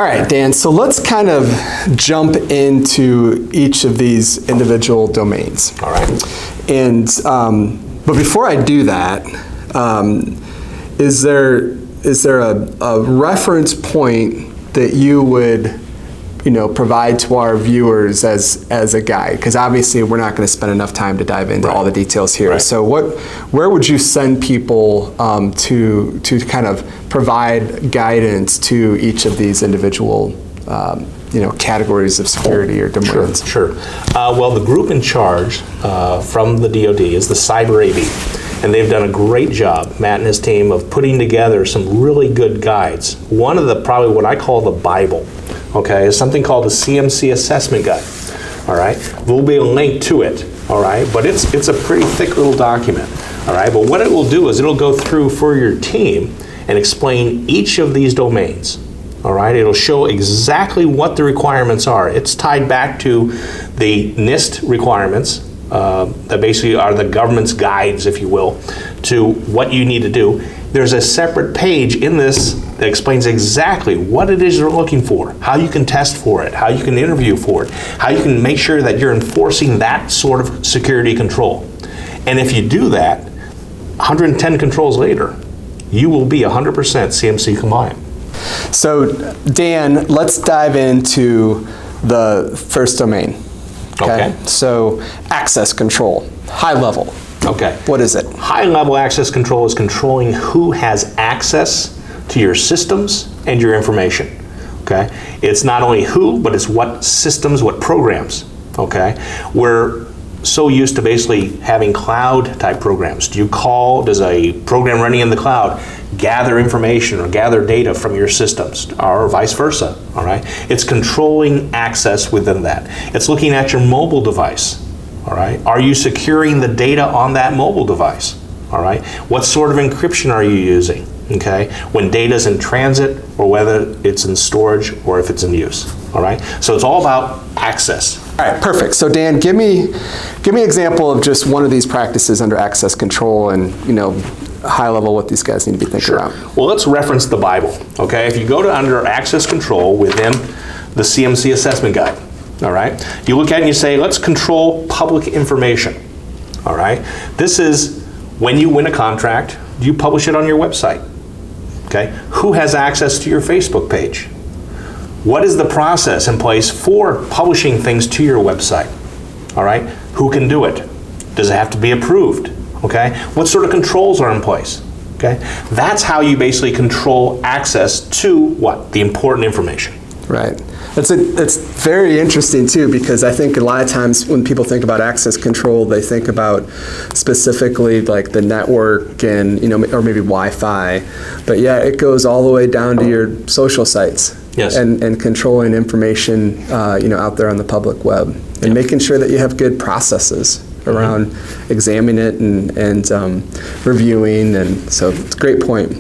All right, Dan, so let's kind of jump into each of these individual domains. All right. And, but before I do that, is there a reference point that you would provide to our viewers as a guide? Because obviously we're not going to spend enough time to dive into all the details here. Right. So where would you send people to kind of provide guidance to each of these individual categories of security or domains? Sure. Well, the group in charge from the DoD is the Cyber AV. And they've done a great job, Matt and his team, of putting together some really good guides. One of the, probably what I call the Bible, okay, is something called the CMMC Assessment Guide, all right? There'll be a link to it, all right? But it's a pretty thick little document, all right? But what it will do is it'll go through for your team and explain each of these domains, all right? It'll show exactly what the requirements are. It's tied back to the NIST requirements, that basically are the government's guides, if you will, to what you need to do. There's a separate page in this that explains exactly what it is you're looking for, how you can test for it, how you can interview for it, how you can make sure that you're enforcing that sort of security control. And if you do that, 110 controls later, you will be 100% CMMC compliant. So Dan, let's dive into the first domain. Okay. So access control, high level. Okay. What is it? High level access control is controlling who has access to your systems and your information. Okay. It's not only who, but it's what systems, what programs. Okay. We're so used to basically having cloud type programs. Does a program running in the cloud gather information or gather data from your systems, or vice versa, all right? It's controlling access within that. It's looking at your mobile device, all right? Are you securing the data on that mobile device, all right? What sort of encryption are you using, okay? When data's in transit, or whether it's in storage, or if it's in use, all right? So it's all about access. All right, perfect. So Dan, give me an example of just one of these practices under access control, and high level what these guys need to be thinking about. Well, let's reference the Bible, okay? If you go to under access control within the CMMC Assessment Guide, all right? You look at it and you say, let's control public information, all right? This is when you win a contract, do you publish it on your website, okay? Who has access to your Facebook page? What is the process in place for publishing things to your website, all right? Who can do it? Does it have to be approved? Okay, what sort of controls are in place? Okay, that's how you basically control access to what? The important information. Right. That's very interesting too, because I think a lot of times when people think about access control, they think about specifically like the network and or maybe Wi-Fi, but yeah, it goes all the way down to your social sites. Yes. And controlling information out there on the public web, and making sure that you have good processes around examining it and reviewing, and so it's a great point.